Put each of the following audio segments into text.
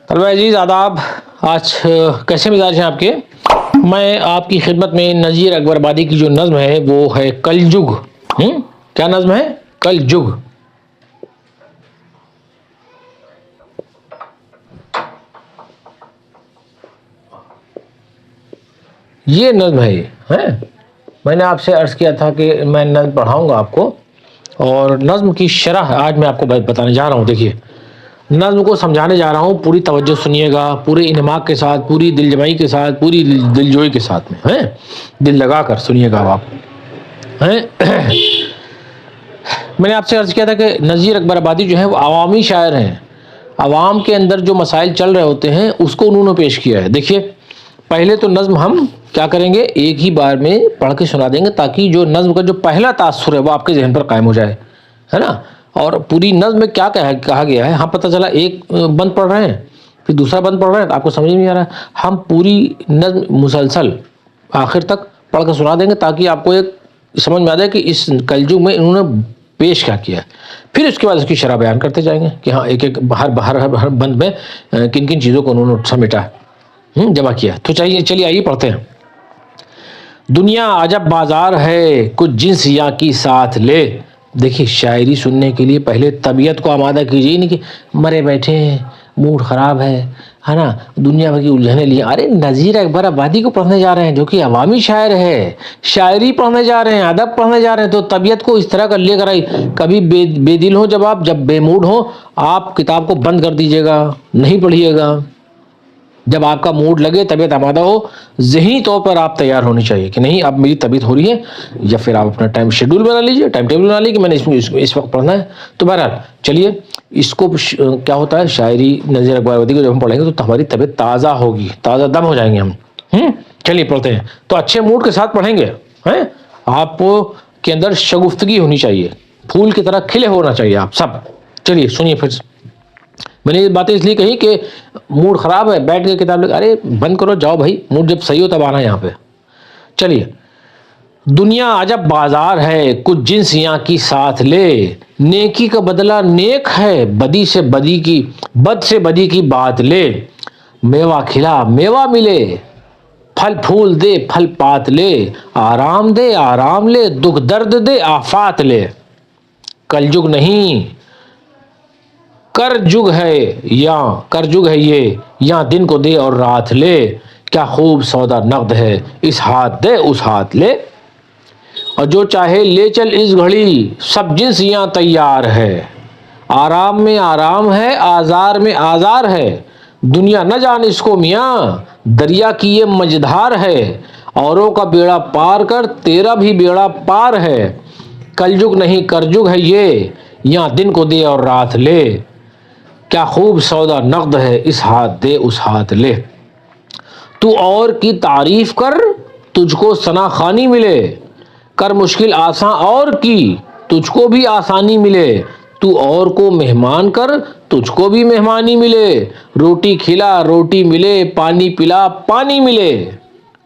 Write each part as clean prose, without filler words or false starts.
طلبہ عزیز آداب، آج کیسے مزاج ہیں آپ کے؟ میں آپ کی خدمت میں نذیر اکبر آبادی کی جو نظم ہے وہ ہے کلجگ۔ کیا نظم ہے؟ کلجگ۔ یہ نظم ہے میں نے آپ سے عرض کیا تھا کہ میں نظم پڑھاؤں گا آپ کو، اور نظم کی شرح آج میں آپ کو بتانے جا رہا ہوں۔ دیکھیے، نظم کو سمجھانے جا رہا ہوں، پوری توجہ سنیے گا، پورے انہماک کے ساتھ، پوری دل جمعی کے ساتھ، پوری دل جوئی کے ساتھ میں دل لگا کر سنیے گا آپ۔ میں نے آپ سے عرض کیا تھا کہ نذیر اکبر آبادی جو ہے وہ عوامی شاعر ہیں، عوام کے اندر جو مسائل چل رہے ہوتے ہیں اس کو انہوں نے پیش کیا ہے۔ دیکھیے، پہلے تو نظم ہم کیا کریں گے، ایک ہی بار میں پڑھ کے سنا دیں گے تاکہ جو نظم کا جو پہلا تاثر ہے وہ آپ کے ذہن پر قائم ہو جائے، ہے نا۔ اور پوری نظم میں کیا کہا گیا ہے، ہم پتہ چلا ایک بند پڑھ رہے ہیں پھر دوسرا بند پڑھ رہے ہیں تو آپ کو سمجھ نہیں آ رہا ہے، ہم پوری نظم مسلسل آخر تک پڑھ کے سنا دیں گے تاکہ آپ کو ایک سمجھ میں آ جائے کہ اس کلجگ میں انہوں نے پیش کیا کیا ہے۔ پھر اس کے بعد اس کی شرح بیان کرتے جائیں گے کہ ہاں ایک ہر بند میں کن کن چیزوں کو انہوں نے سمیٹا ہے، جمع کیا ہے۔ تو چلیے آئیے پڑھتے ہیں۔ دنیا عجب بازار ہے، کچھ جنس یہاں کی ساتھ لے۔ دیکھیے، شاعری سننے کے لیے پہلے طبیعت کو آمادہ کیجیے، نہیں کہ مرے بیٹھے ہیں، موڈ خراب ہے نا، دنیا بھر کی الجھنیں لیے۔ ارے نذیر اکبر آبادی کو پڑھنے جا رہے ہیں جو کہ عوامی شاعر ہے، شاعری پڑھنے جا رہے ہیں، ادب پڑھنے جا رہے ہیں، تو طبیعت کو اس طرح کر لے کر آئی۔ کبھی بے دل ہو، جب بے موڈ ہو، آپ کتاب کو بند کر دیجیے گا، نہیں پڑھیے گا۔ جب آپ کا موڈ لگے، طبیعت آمادہ ہو، ذہنی طور پر آپ تیار ہونی چاہیے کہ نہیں اب میری طبیعت ہو رہی ہے، یا پھر آپ اپنا ٹائم شیڈول بنا لیجیے، ٹائم ٹیبل بنا لیجیے کہ میں نے اس وقت پڑھنا ہے۔ تو بہرحال چلیے، اس کو کیا ہوتا ہے، شاعری نذیر اکبر آبادی کو جب ہم پڑھیں گے تو ہماری طبیعت تازہ ہوگی، تازہ دم ہو جائیں گے ہم۔ چلیے پڑھتے ہیں، تو اچھے موڈ کے ساتھ پڑھیں گے۔ آپ کے اندر شگفتگی ہونی چاہیے، پھول کی طرح کھلے ہونا چاہیے آپ سب۔ چلیے سنیے پھر۔ میں نے یہ باتیں اس لیے کہی کہ موڈ خراب ہے، بیٹھ کے کتاب لے، ارے بند کرو، جاؤ بھائی، موڈ جب صحیح ہو تب آنا یہاں پہ۔ چلیے، دنیا عجب بازار ہے، کچھ جنس یہاں کی ساتھ لے۔ نیکی کا بدلہ نیک ہے، بد سے بدی کی بات لے۔ میوہ کھلا میوہ ملے، پھل پھول دے پھل پات لے۔ آرام دے آرام لے، دکھ درد دے آفات لے۔ کلجگ نہیں کرجگ ہے یہ، یہاں دن کو دے اور رات لے۔ کیا خوب سودا نقد ہے، اس ہاتھ دے اس ہاتھ لے۔ اور جو چاہے لے چل اس گھڑی، سب جنس یہاں تیار ہے۔ آرام میں آرام ہے، آزار میں آزار ہے۔ دنیا نہ جان اس کو میاں، دریا کی یہ مجدھار ہے۔ اوروں کا بیڑا پار کر، تیرا بھی بیڑا پار ہے۔ کلجگ نہیں کرجگ ہے یہ، یہاں دن کو دے اور رات لے۔ کیا خوب سودا نقد ہے، اس ہاتھ دے اس ہاتھ لے۔ تو اور کی تعریف کر، تجھ کو ثنا خوانی ملے۔ کر مشکل آساں اور کی، تجھ کو بھی آسانی ملے۔ تو اور کو مہمان کر، تجھ کو بھی مہمانی ملے۔ روٹی کھلا روٹی ملے، پانی پلا پانی ملے۔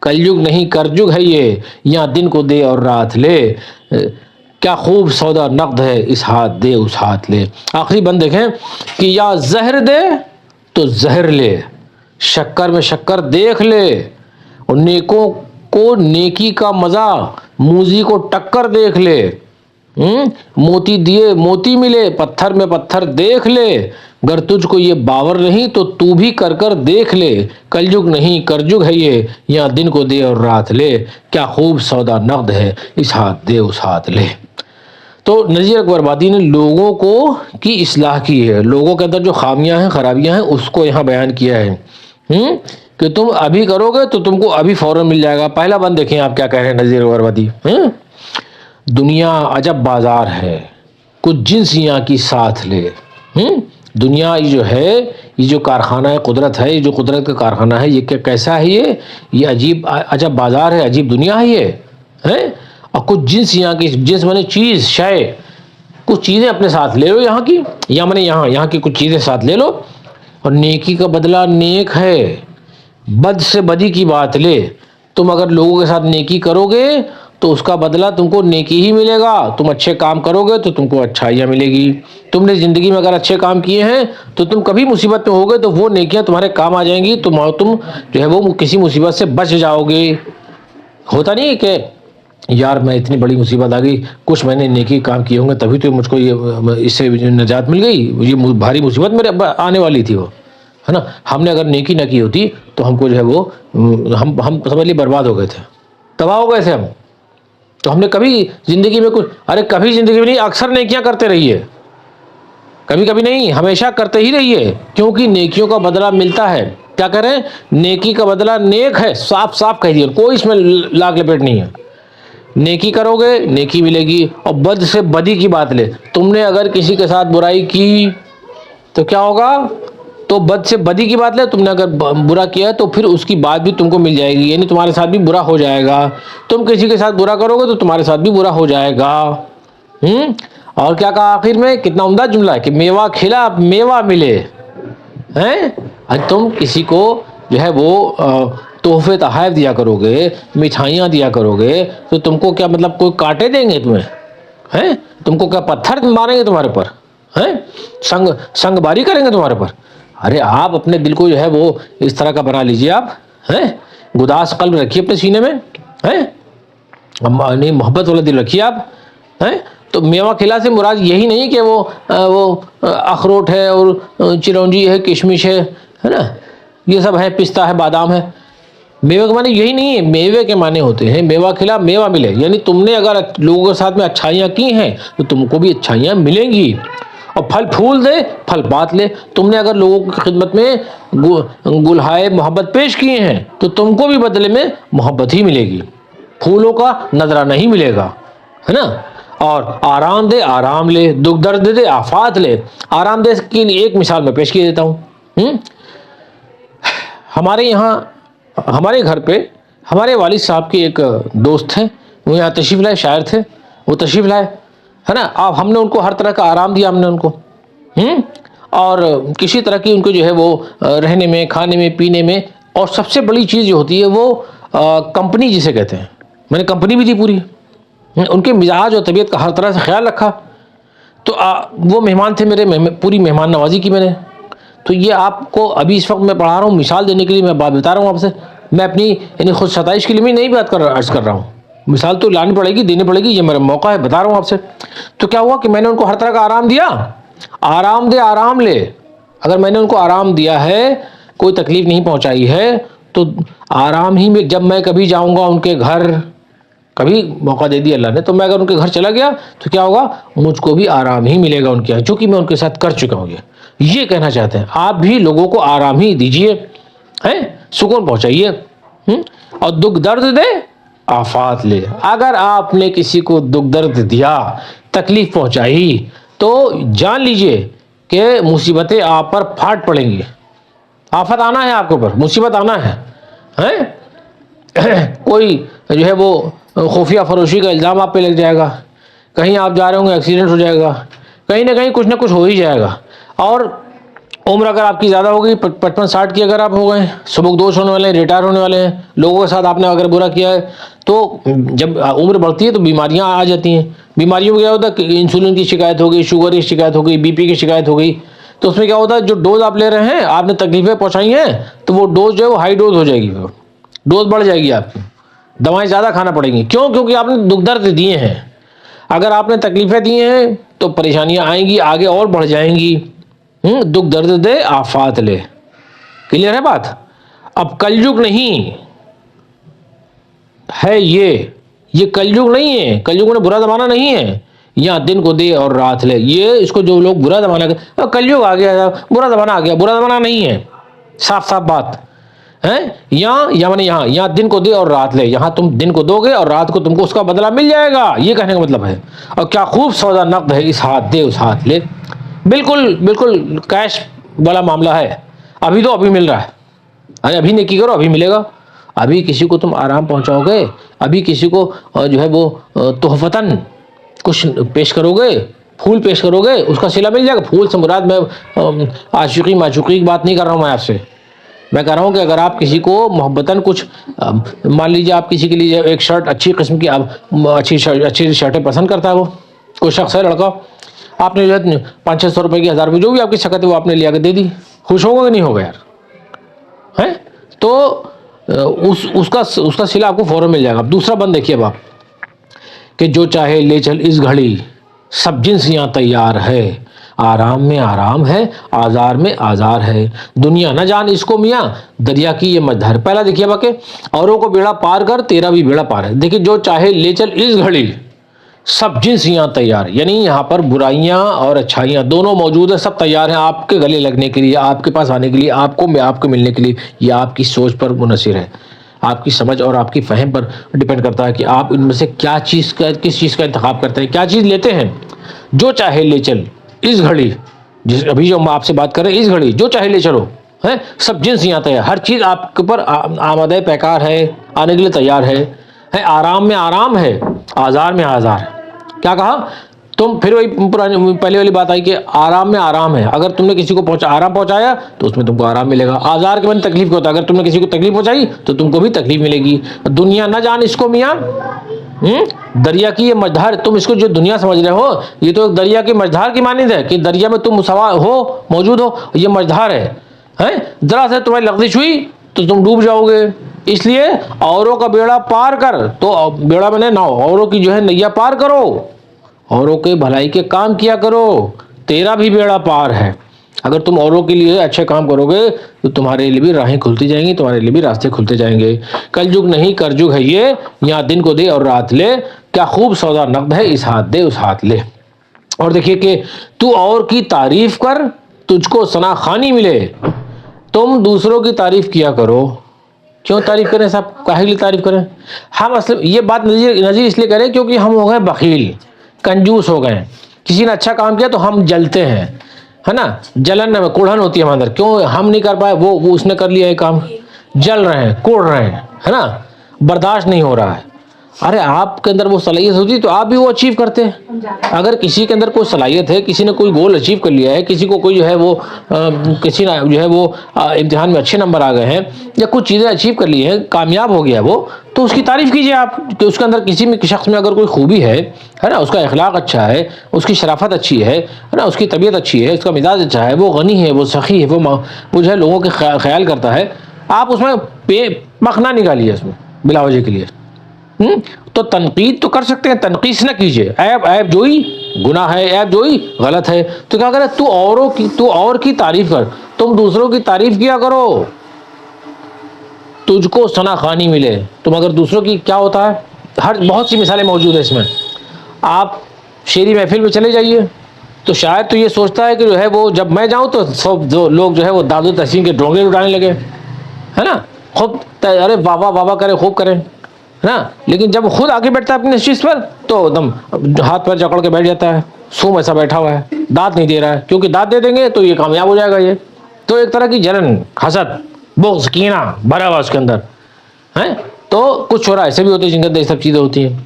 کلجگ نہیں کرجگ ہے یہ، یہاں دن کو دے اور رات لے۔ کیا خوب سودا نقد ہے، اس ہاتھ دے اس ہاتھ لے۔ آخری بند دیکھیں کہ یا زہر دے تو زہر لے، شکر میں شکر دیکھ لے۔ اور نیکوں کو نیکی کا مزہ، موذی کو ٹکر دیکھ لے۔ موتی دیے موتی ملے، پتھر میں پتھر دیکھ لے۔ گر تجھ کو یہ باور نہیں تو تو بھی کر کر دیکھ لے۔ کلجگ نہیں کرجگ ہے یہ، یہاں دن کو دے اور رات لے۔ کیا خوب سودا نقد ہے، اس ہاتھ دے اس ہاتھ لے۔ تو نذیر اکبر آبادی نے لوگوں کو کی اصلاح کی ہے، لوگوں کے اندر جو خامیاں ہیں خرابیاں ہیں اس کو یہاں بیان کیا ہے کہ تم ابھی کرو گے تو تم کو ابھی فوراً مل جائے گا۔ پہلا بند دیکھیں آپ کیا کہہ رہے ہیں نذیر اکبر آبادی۔ دنیا عجب بازار ہے، کچھ جنس یہاں کی ساتھ لے۔ دنیا یہ جو ہے، یہ جو کارخانہ قدرت ہے، یہ جو قدرت کا کارخانہ ہے، یہ کیسا ہے، یہ عجیب عجب بازار ہے، عجیب دنیا ہے یہ۔ اور کچھ جنس یہاں کی، جنس میں نے چیز شے، کچھ چیزیں اپنے ساتھ لے لو یہاں کی، یا میں نے یہاں کی کچھ چیزیں ساتھ لے لو۔ اور نیکی کا بدلہ نیک ہے، بد سے بدی کی بات لے۔ تم اگر لوگوں کے ساتھ نیکی کرو گے تو اس کا بدلہ تم کو نیکی ہی ملے گا. تم اچھے کام کرو گے تو تم کو اچھائیاں ملے گی. تم نے زندگی میں اگر اچھے کام کیے ہیں تو تم کبھی مصیبت میں ہوگے تو وہ نیکیاں تمہارے کام آ جائیں گی. تم جو ہے وہ کسی مصیبت سے بچ جاؤ گے. ہوتا نہیں ہے کہ یار میں اتنی بڑی مصیبت آ گئی, کچھ میں نے نیکی کام کیے ہوں گے تبھی تو مجھ کو یہ اس سے نجات مل گئی, یہ بھاری مصیبت میرے آنے والی تھی وہ, ہے نا. ہم نے اگر نیکی نہ کی ہوتی تو ہم کو جو ہے وہ ہم سمجھ لیے برباد ہو گئے تھے, تباہ ہو گئے تھے ہم. تو ہم نے کبھی زندگی میں کبھی زندگی میں نہیں, اکثر نیکیاں کرتے رہیے, کبھی کبھی نہیں, ہمیشہ کرتے ہی رہیے, کیونکہ نیکیوں کا بدلہ ملتا ہے. کیا کریں, نیکی کا بدلہ نیک ہے, صاف صاف کہہ دیا, کوئی اس میں لاگ لپیٹ نہیں ہے. نیکی کرو گے نیکی ملے گی. اور بد سے بدی کی بات لے, تم نے اگر کسی کے ساتھ برائی کی تو کیا ہوگا, تو بد سے بدی کی بات لے, تم نے اگر برا کیا ہے تو پھر اس کی بات بھی تم کو مل جائے گی, یعنی تمہارے ساتھ بھی برا ہو جائے گا. تم کسی کے ساتھ برا کرو گے تو تمہارے ساتھ بھی برا ہو جائے گا. اور کیا کہا آخر میں, کتنا عمدہ جملہ ہے کہ میوہ کھلا میوہ ملے. تم کسی کو جو ہے وہ تحفے تحائف دیا کرو گے, مٹھائیاں دیا کرو گے, تو تم کو کیا مطلب کوئی کاٹے دیں گے تمہیں, تم کو کیا پتھر ماریں گے تمہارے پر, سنگ باری کریں گے تمہارے پر. ارے آپ اپنے دل کو جو ہے وہ اس طرح کا بنا لیجیے, آپ گداس قلب رکھیے اپنے سینے میں, نہیں محبت والا دل رکھیے آپ. تو میوہ کھلا سے مراد یہی نہیں کہ وہ اخروٹ ہے اور چرونجی ہے, کشمش ہے نا, یہ سب ہے, پستہ ہے, بادام ہے. میوے کے معنی یہی نہیں ہے, میوے کے معنی ہوتے ہیں میوہ کھلا میوہ ملے, یعنی تم نے اگر لوگوں کے ساتھ میں اچھائیاں کی ہیں تو تم کو بھی اچھائیاں ملیں گی. اور پھل پھول دے پھل بات لے, تم نے اگر لوگوں کی خدمت میں گلہائے محبت پیش کیے ہیں تو تم کو بھی بدلے میں محبت ہی ملے گی, پھولوں کا نظرہ نہیں ملے گا, ہے نا. اور آرام دے آرام لے, دکھ درد دے آفات لے. آرام دے کی ایک مثال میں پیش کیے دیتا ہوں. ہمارے یہاں ہمارے گھر پہ ہمارے والد صاحب کے ایک دوست ہیں, وہ یہاں تشریف لائے, شاعر تھے, وہ تشریف لائے, ہے نا. اب ہم نے ان کو ہر طرح کا آرام دیا, ہم نے ان کو اور کسی طرح کی ان کو جو ہے وہ رہنے میں, کھانے میں, پینے میں, اور سب سے بڑی چیز جو ہوتی ہے وہ کمپنی جسے کہتے ہیں, میں نے کمپنی بھی دی پوری. ان کے مزاج اور طبیعت کا ہر طرح سے خیال رکھا. تو وہ مہمان تھے میرے, پوری مہمان نوازی کی میں نے. تو یہ آپ کو ابھی اس وقت میں پڑھا رہا ہوں, مثال دینے کے لیے میں بات بتا رہا ہوں آپ سے. میں اپنی یعنی خود ستائش کے لیے نہیں بات عرض کر رہا ہوں, مثال تو لانی پڑے گی, دینی پڑے گی, یہ میرا موقع ہے, بتا رہا ہوں آپ سے. تو کیا ہوا کہ میں نے ان کو ہر طرح کا آرام دیا. آرام دے آرام لے, اگر میں نے ان کو آرام دیا ہے, کوئی تکلیف نہیں پہنچائی ہے, تو آرام ہی میں جب میں کبھی جاؤں گا ان کے گھر, کبھی موقع دے دیا اللہ نے, تو میں اگر ان کے گھر چلا گیا تو کیا ہوگا, مجھ کو بھی آرام ہی ملے گا ان کے یہاں, جو کہ میں ان کے ساتھ کر چکا ہوں. یہ کہنا چاہتے ہیں آپ بھی لوگوں کو آرام ہی دیجیے, سکون پہنچائیے, اور دکھ درد دے آفات لے. اگر آپ نے کسی کو دکھ درد دیا, تکلیف پہنچائی, تو جان لیجئے کہ مصیبتیں آپ پر پھاٹ پڑیں گی. آفت آنا ہے آپ کے اوپر, مصیبت آنا ہے. کوئی جو ہے وہ خفیہ فروشی کا الزام آپ پہ لگ جائے گا, کہیں آپ جا رہے ہوں گے ایکسیڈنٹ ہو جائے گا, کہیں نہ کہیں کچھ نہ کچھ ہو ہی جائے گا. اور عمر اگر آپ کی زیادہ ہو گئی, 55-60 کی اگر آپ ہو گئے, سبکدوش ہونے والے ہیں, ریٹائر ہونے والے ہیں, لوگوں کے ساتھ آپ نے اگر برا کیا ہے, تو جب عمر بڑھتی ہے تو بیماریاں آ جاتی ہیں. بیماریوں میں کیا ہوتا ہے کہ انسولین کی شکایت ہو گئی, شوگر کی شکایت ہو گئی, بی پی کی شکایت ہو گئی. تو اس میں کیا ہوتا ہے, جو ڈوز آپ لے رہے ہیں, آپ نے تکلیفیں پہنچائی ہیں, تو وہ ڈوز جو ہے وہ ہائی ڈوز ہو جائے گی, ڈوز بڑھ جائے گی آپ کی, دوائیں زیادہ کھانا پڑیں گی. کیوں؟ کیونکہ آپ نے دکھ درد دیے ہیں. اگر آپ نے تکلیفیں دی ہیں تو پریشانیاں آئیں گی, آگے اور بڑھ جائیں گی. دکھ درد دے آفات لے. کلیئر ہے بات؟ اب کلجگ نہیں ہے, یہ کلجگ نہیں ہے, کلجگ میں برا زمانہ نہیں ہے. یہاں دن کو دے اور رات لے, یہ اس کو جو لوگ برا زمانہ کلجگ آ گیا, برا زمانہ آ گیا, برا زمانہ نہیں ہے, صاف صاف بات ہے. یہاں دن کو دے اور رات لے, یہاں تم دن کو دو گے اور رات کو تم کو اس کا بدلہ مل جائے گا, یہ کہنے کا مطلب ہے. اور کیا خوب سودا نقد ہے, اس ہاتھ دے اس ہاتھ لے. بالکل کیش والا معاملہ ہے. ابھی تو ابھی مل رہا ہے, ارے ابھی نیکی کرو ابھی ملے گا. ابھی کسی کو تم آرام پہنچاؤ گے, ابھی کسی کو جو ہے وہ تحفتاً کچھ پیش کرو گے, پھول پیش کرو گے, اس کا صلہ مل جائے گا. پھول سے مراد میں عاشقی معشوقی کی بات نہیں کر رہا ہوں میں آپ سے, میں کہہ رہا ہوں کہ اگر آپ کسی کو محبتاً کچھ مان لیجیے آپ کسی کے لیے ایک شرٹ اچھی قسم کی اچھی شرٹیں پسند کرتا ہے، وہ کوئی شخص ہے لڑکا، آپ نے جو ہے 500-600 روپئے کی 1000 روپئے جو بھی آپ کی شکت ہے وہ آپ نے لیا کے دے دی، خوش ہوگا کہ نہیں ہوگا یار؟ ہے تو اس کا صلہ آپ کو فوراً مل جائے گا۔ دوسرا بند دیکھیے اب آپ کہ جو چاہے لے چل اس گھڑی، سب جنس یہاں تیار ہے، آرام میں آرام ہے، آزار میں آزار ہے، دنیا نہ جان اس کو میاں، دریا کی یہ مجدھر۔ پہلا دیکھیے با کہ اوروں کو بیڑا پار کر تیرا بھی بیڑا پار ہے۔ دیکھیے جو چاہے لے چل اس گھڑی، سب جنس یہاں تیار، یعنی یہاں پر برائیاں اور اچھائیاں دونوں موجود ہیں، سب تیار ہیں آپ کے گلے لگنے کے لیے، آپ کے پاس آنے کے لیے، آپ کو ملنے کے لیے۔ یہ آپ کی سوچ پر منحصر ہے، آپ کی سمجھ اور آپ کی فہم پر ڈیپینڈ کرتا ہے کہ آپ ان میں سے کس چیز کا انتخاب کرتے ہیں، کیا چیز لیتے ہیں۔ جو چاہے لے چل اس گھڑی، ابھی جو ہم آپ سے بات کر رہے ہیں، اس گھڑی جو چاہے لے چلو، ہے سب جنس یہاں تیار، ہر چیز آپ کے اوپر آمادہ پیکار ہے، آنے کے لیے تیار ہے، آرام میں آرام ہے، آزار میں آزار ہے۔ کیا کہا تم؟ پھر وہی پہلے والی بات آئی کہ آرام میں آرام ہے، اگر تم نے کسی کو آرام پہنچایا تو اس میں تم کو آرام ملے گا۔ آزار کے معنی تکلیف کا ہوتا ہے، اگر تم نے کسی کو تکلیف پہنچائی تو تم کو بھی تکلیف ملے گی۔ دنیا نہ جان اس کو میاں، دریا کی یہ مجدھار، تم اس کو جو دنیا سمجھ رہے ہو یہ تو ایک دریا کی مجدھار کی مانند ہے کہ دریا میں تم موجود ہو، یہ مجدھار ہے، ذرا سے تمہیں لغزش ہوئی تو تم ڈوب جاؤ گے۔ اس لیے اوروں کا بیڑا پار کر، تو بیڑا میں نہ ہو، اوروں کی جو ہے نیا پار کرو، اوروں کے بھلائی کے کام کیا کرو، تیرا بھی بیڑا پار ہے۔ اگر تم اوروں کے لیے اچھے کام کرو گے تو تمہارے لیے بھی راہیں کھلتی جائیں گی، تمہارے لیے بھی راستے کھلتے جائیں گے۔ کل جگ نہیں کر جگ ہے یہ، یہاں دن کو دے اور رات لے، کیا خوب سودا نقد ہے اس ہاتھ دے اس ہاتھ لے۔ اور دیکھیے کہ تو اور کی تعریف کر، تجھ کو ثنا خوانی ملے۔ تم دوسروں کی تعریف کیا کرو۔ کیوں تعریف کریں صاحب؟ کاہے کے لیے تعریف کریں؟ ہم اصل یہ بات نظیر اس لیے کریں کیونکہ ہم ہو گئے بخیل، کنجوس ہو گئے۔ کسی نے اچھا کام کیا تو ہم جلتے ہیں، ہے نا، جلن میں کڑھن ہوتی ہے ہمارے اندر، کیوں ہم نہیں کر پائے، وہ اس نے کر لیا یہ کام، جل رہے ہیں، کوڑ رہے ہیں، ہے نا، برداشت نہیں ہو رہا ہے۔ ارے آپ کے اندر وہ صلاحیت ہوتی تو آپ بھی وہ اچیو کرتے ہیں۔ اگر کسی کے اندر کوئی صلاحیت ہے، کسی نے کوئی گول اچیو کر لیا ہے، کسی کو کوئی جو ہے وہ کسی نے جو ہے وہ امتحان میں اچھے نمبر آ گئے ہیں یا کچھ چیزیں اچیو کر لی ہیں، کامیاب ہو گیا وہ، تو اس کی تعریف کیجیے آپ کہ اس کے اندر کسی بھی شخص میں اگر کوئی خوبی ہے نا، اس کا اخلاق اچھا ہے، اس کی شرافت اچھی ہے نا، اس کی طبیعت اچھی ہے، اس کا مزاج اچھا ہے، وہ غنی ہے، وہ سخی ہے، وہ جو ہے لوگوں کے خیال کرتا ہے، آپ اس میں مخ نہ نکالیے اس میں بلا وجہ کے لیے۔ تو تنقید تو کر سکتے ہیں، تنقید نہ کیجیے، عیب جوئی گناہ ہے، عیب جوئی غلط ہے۔ تو کیا کرے، تو اور کی تعریف کر، تم دوسروں کی تعریف کیا کرو، تجھ کو ثنا خوانی ملے۔ تم اگر دوسروں کی، کیا ہوتا ہے، بہت سی مثالیں موجود ہیں اس میں۔ آپ شعری محفل میں چلے جائیے تو شاید تو یہ سوچتا ہے کہ جو ہے وہ جب میں جاؤں تو سب جو لوگ جو ہے وہ داد و تحسین کے ڈونگے اٹھانے لگے، ہے نا، خوب ارے بابا بابا کرے، خوب کریں، ہے نا، لیکن جب خود آگے بیٹھتا ہے اپنی نشست پر تو ایک دم ہاتھ پر جکڑ کے بیٹھ جاتا ہے، سوم ایسا بیٹھا ہوا ہے، دانت نہیں دے رہا ہے، کیونکہ دانت دے دیں گے تو یہ کامیاب ہو جائے گا۔ یہ تو ایک طرح کی جلن، حسد، بغض، کینہ بھرا ہوا اس کے اندر ہے۔ تو کچھ شعراء ایسے بھی ہوتے ہیں جن کے اندر یہ سب چیزیں ہوتی ہیں،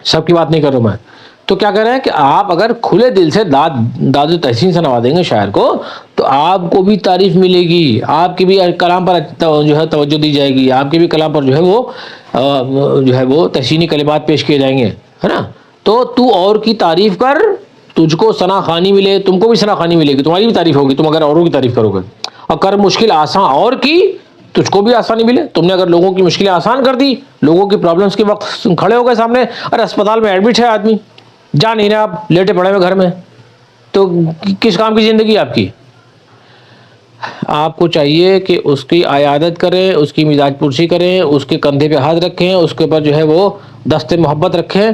سب کی بات نہیں کر رہا ہوں میں۔ تو کیا کہہ رہے ہیں کہ آپ اگر کھلے دل سے داد و تحسین سے نوازیں گے شاعر کو تو آپ کو بھی تعریف ملے گی، آپ کے بھی کلام پر جو ہے توجہ دی جائے گی، آپ کے بھی کلام پر جو ہے وہ تحسینی کلمات پیش کیے جائیں گے، ہے نا۔ تو اور کی تعریف کر، تجھ کو ثنا خوانی ملے، تم کو بھی ثنا خوانی ملے گی، تمہاری بھی تعریف ہوگی تم اگر اوروں کی تعریف کرو گے۔ اور کر مشکل آسان اور کی، تجھ کو بھی آسانی ملے، تم نے اگر لوگوں کی مشکلیں آسان کر دی، لوگوں کی پرابلمس کے وقت کھڑے ہو گئے سامنے، اور اسپتال میں ایڈمٹ ہے آدمی، جا نہیں رہے، آپ لیٹے پڑے ہوئے گھر میں، تو کس کام کی زندگی آپ کی؟ آپ کو چاہیے کہ اس کی عیادت کریں، اس کی مزاج پرسی کریں، اس کے کندھے پہ ہاتھ رکھیں، اس کے اوپر جو ہے وہ دست محبت رکھیں،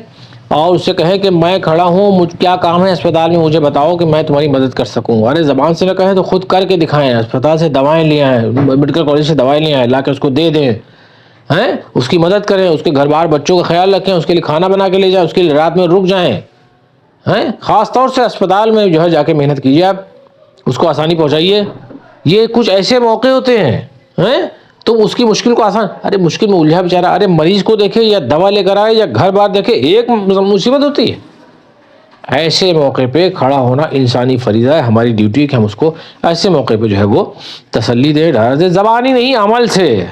اور اس سے کہیں کہ میں کھڑا ہوں، کیا کام ہے اسپتال میں، مجھے بتاؤ کہ میں تمہاری مدد کر سکوں۔ ارے زبان سے نہ کہیں تو خود کر کے دکھائیں، اسپتال سے دوائیں لے آئیں، میڈیکل کالج سے دوائیں لے آئیں، لا کے اس کو دے دیں، ہیں، اس کی مدد کریں، اس کے گھر بار بچوں کا خیال رکھیں، اس کے لیے کھانا بنا کے لے جائیں، اس کے لیے رات میں رک جائیں، ہیں، خاص طور سے اسپتال میں جو ہے جا کے محنت کیجیے، آپ اس کو آسانی پہنچائیے۔ یہ کچھ ایسے موقع ہوتے ہیں تو اس کی مشکل کو آسان، ارے مشکل میں الجھا بیچارہ، ارے مریض کو دیکھے یا دوا لے کر آئے یا گھر بار دیکھے، ایک مصیبت ہوتی ہے، ایسے موقع پہ کھڑا ہونا انسانی فریضہ ہے، ہماری ڈیوٹی ہے کہ ہم اس کو ایسے موقع پہ جو ہے وہ تسلی دیں، ڈھارس دیں، زبانی نہیں عمل سے،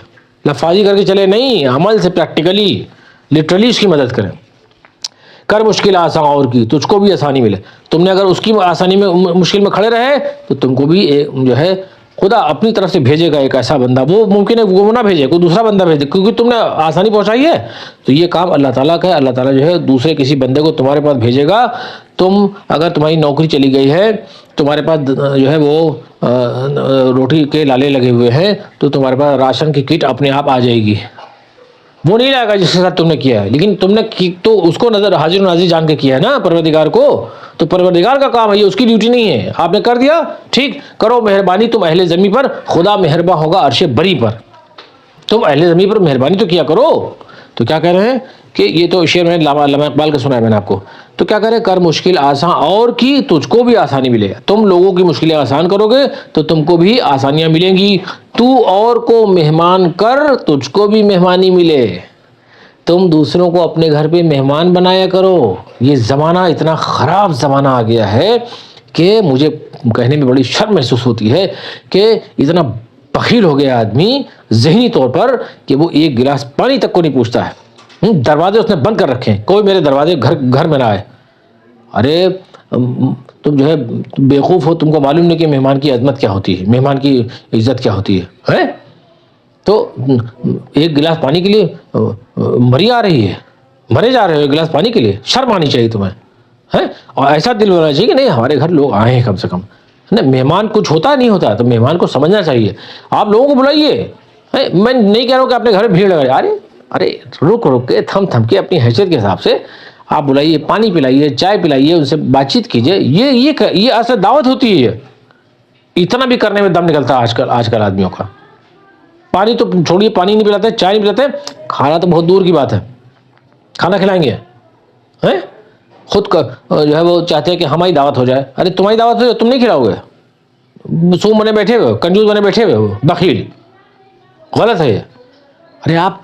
لفاظی کر کے چلے نہیں، عمل سے، پریکٹیکلی، لٹرلی اس کی مدد کریں۔ کر مشکل آسان اور کی، تجھ کو بھی آسانی ملے۔ تم نے اگر اس کی آسانی میں مشکل میں کھڑے رہے تو تم کو بھی جو ہے خدا اپنی طرف سے بھیجے گا ایک ایسا بندہ، وہ ممکن ہے وہ نہ بھیجے، کوئی دوسرا بندہ بھیجے، کیونکہ تم نے آسانی پہنچائی ہے تو یہ کام اللہ تعالیٰ کا ہے۔ اللہ تعالیٰ جو ہے دوسرے کسی بندے کو تمہارے پاس بھیجے گا۔ تم اگر تمہاری نوکری چلی گئی ہے، تمہارے پاس جو ہے وہ روٹی کے لالے لگے ہوئے ہیں، تو تمہارے پاس راشن کی کٹ اپنے آپ آ جائے گی، وہ نہیں لائے گا جس کے ساتھ تم نے کیا ہے، لیکن تم نے تو اس کو نظر حاضر و ناظر جان کے کیا ہے نا، پروردگار کو، تو پروردگار کا کام ہے یہ، اس کی ڈیوٹی نہیں ہے۔ آپ نے کر دیا، ٹھیک، کرو مہربانی تم اہل زمین پر، خدا مہرباں ہوگا عرش بری پر۔ تم اہل زمین پر مہربانی تو کیا کرو۔ تو کیا کہہ رہے ہیں کہ یہ تو شعر میں علامہ اقبال کا سنا ہے میں نے آپ کو، تو کیا کہہ رہے ہیں، کر مشکل آسان اور کی، تجھ کو بھی آسانی ملے گا۔ تم لوگوں کی مشکلیں آسان کرو گے تو تم کو بھی آسانیاں ملیں گی۔ تو اور کو مہمان کر، تجھ کو بھی مہمانی ملے۔ تم دوسروں کو اپنے گھر پہ مہمان بنایا کرو۔ یہ زمانہ اتنا خراب زمانہ آ گیا ہے کہ مجھے کہنے میں بڑی شرم محسوس ہوتی ہے کہ اتنا بخیل ہو گیا آدمی ذہنی طور پر کہ وہ ایک گلاس پانی تک کو نہیں پوچھتا ہے۔ دروازے اس نے بند کر رکھے ہیں، کوئی میرے دروازے گھر میں نہ آئے۔ ارے تم جو ہے بیوقوف ہو، تم کو معلوم نہیں کہ مہمان کی عظمت کیا ہوتی ہے، مہمان کی عزت کیا ہوتی ہے۔ تو ایک گلاس پانی کے لیے مری آ رہی ہے، مرے جا رہے ہو ایک گلاس پانی کے لیے، شرم آنی چاہیے تمہیں ہے، اور ایسا دل ہونا چاہیے کہ نہیں ہمارے گھر لوگ آئے ہیں کم سے کم، مہمان کچھ ہوتا نہیں ہوتا تو مہمان کو سمجھنا چاہیے۔ آپ لوگوں کو بلائیے، میں نہیں کہہ رہا ہوں کہ اپنے گھر میں بھیڑ لگا، ارے رک کے تھم کے اپنی حیثیت کے حساب سے آپ بلائیے، پانی پلائیے، چائے پلائیے، ان سے بات چیت کیجیے، یہ اصل دعوت ہوتی ہے۔ اتنا بھی کرنے میں دم نکلتا ہے آج کل آدمیوں کا۔ پانی تو چھوڑیے، پانی نہیں پلاتے، چائے نہیں پلاتے، کھانا تو بہت دور کی بات ہے، کھانا کھلائیں گے خود کا جو ہے وہ چاہتے ہیں کہ ہماری دعوت ہو جائے۔ ارے تمہاری دعوت ہو جائے تم نہیں کھلاؤ گے، سو بنے بیٹھے ہوئے، کنجوس بنے بیٹھے ہوئے، بخیل، غلط ہے یہ۔ ارے آپ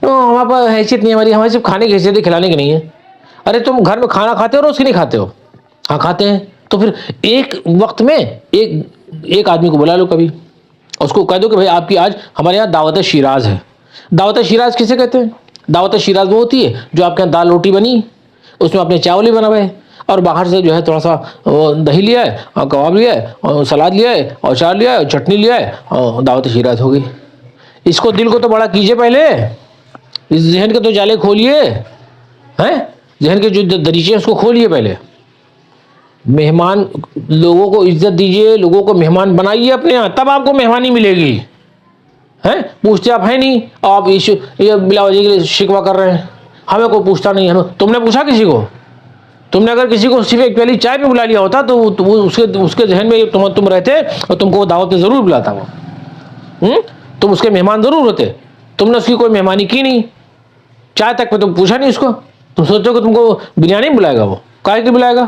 ہمارے پاس حیثیت نہیں، ہماری صرف کھانے کی حیثیت ہے، کھلانے کی نہیں ہے۔ ارے تم گھر میں کھانا کھاتے ہو روز کی نہیں کھاتے ہو؟ ہاں کھاتے ہیں، تو پھر ایک وقت میں ایک آدمی کو بلا لو، کبھی اس کو کہہ دو کہ بھائی آپ کی آج ہمارے یہاں دعوت شیراز ہے۔ دعوت شیراز کسے کہتے ہیں؟ دعوت شیراز وہ ہوتی ہے جو آپ کے یہاں دال روٹی بنی، اس میں اپنے چاول بھی بنائے، اور باہر سے جو ہے تھوڑا سا دہی لیا ہے، اور کباب لیا ہے، اور سلاد لیا ہے، اور چار لیا ہے، اور چٹنی لیا ہے، اور دعوت شیراز ہو گئی۔ اس کو دل کو تو بڑا کیجیے، پہلے اس ذہن کے تو جالے کھولیے، ذہن کے جو دریچے ہیں اس کو کھولیے پہلے۔ مہمان، لوگوں کو عزت دیجیے، لوگوں کو مہمان بنائیے اپنے یہاں، تب آپ کو مہمانی ملے گی۔ پوچھتے آپ ہیں نہیں، آپ یہ بلا وجہ کے لیے شکوہ کر رہے ہیں، ہمیں کوئی پوچھتا نہیں ہے۔ تم نے پوچھا کسی کو؟ تم نے اگر کسی کو صرف ایک پیالی چائے پہ بلا لیا ہوتا تو اس کے ذہن میں تم رہتے اور تم کو وہ دعوت پہ ضرور بلاتا وہ، تم اس کے مہمان ضرور ہوتے۔ تم نے اس کی کوئی مہمانی کی نہیں، چائے تک پہ تم پوچھا نہیں اس کو، تم سوچو کہ تم کو بریانی بلائے گا، وہ کائے کی بلائے گا؟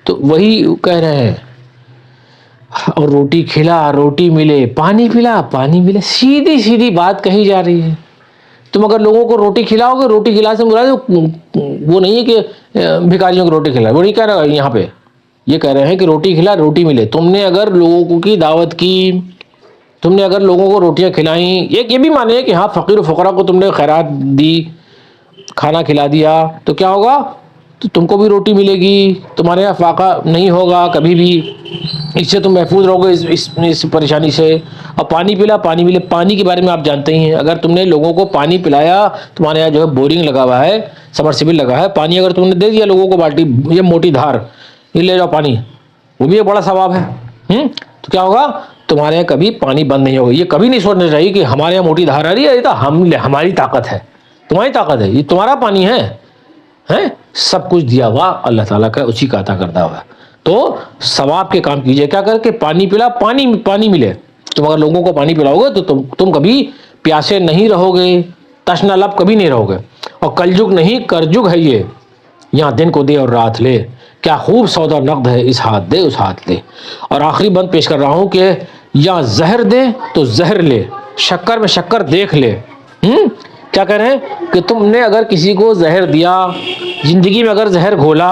تو وہی کہہ رہے ہیں، اور روٹی کھلا روٹی ملے، پانی پلا پانی ملے، سیدھی بات کہی جا رہی ہے۔ تم اگر لوگوں کو روٹی کھلاؤ گے، روٹی کھلا سے مراد وہ نہیں ہے کہ بھکاریوں کو روٹی کھلا، وہ نہیں کہہ رہا یہاں پہ، یہ کہہ رہے ہیں کہ روٹی کھلا روٹی ملے۔ تم نے اگر لوگوں کی دعوت کی، تم نے اگر لوگوں کو روٹیاں کھلائیں، یہ بھی مانے کہ ہاں فقیر و فقراء کو تم نے خیرات دی، کھانا کھلا دیا، تو کیا ہوگا؟ تو تم کو بھی روٹی ملے گی، تمہارے یہاں فاقہ نہیں ہوگا کبھی بھی، اس سے تم محفوظ رہو گے اس پریشانی سے۔ اور پانی پلا پانی ملے، پانی کے بارے میں آپ جانتے ہی ہیں، اگر تم نے لوگوں کو پانی پلایا، تمہارے یہاں جو ہے بورنگ لگا ہوا ہے، سمرسیبل لگا ہے، پانی اگر تم نے دے دیا لوگوں کو بالٹی، یہ موٹی دھار، یہ لے جاؤ پانی، وہ بھی ایک بڑا ثواب ہے۔ تو کیا ہوگا؟ تمہارے یہاں کبھی پانی بند نہیں ہوگا۔ یہ کبھی نہیں سوچنا چاہیے کہ ہمارے یہاں موٹی دھار آ رہی ہے، یہ تو ہماری طاقت ہے، تمہاری طاقت ہے، یہ تمہارا پانی ہے، سب کچھ دیا ہوا اللہ تعالیٰ کا، اسی کا عطا کردہ ہوا۔ تو ثواب کے کام کیجیے، کیا کر کے پانی پلا پانی ملے۔ تم اگر لوگوں کو پانی پلاؤ گے تو تم کبھی پیاسے نہیں رہو گے، تشنا لب کبھی نہیں رہو گے۔ اور کلجگ نہیں کرجگ ہے یہ، یہاں دن کو دے اور رات لے، کیا خوب سودا نقد ہے، اس ہاتھ دے اس ہاتھ لے۔ اور آخری بند پیش کر رہا ہوں کہ یا زہر دے تو زہر لے، شکر میں شکر دیکھ لے۔ کیا کہہ رہے ہیں کہ تم نے اگر کسی کو زہر دیا، زندگی میں اگر زہر گھولا،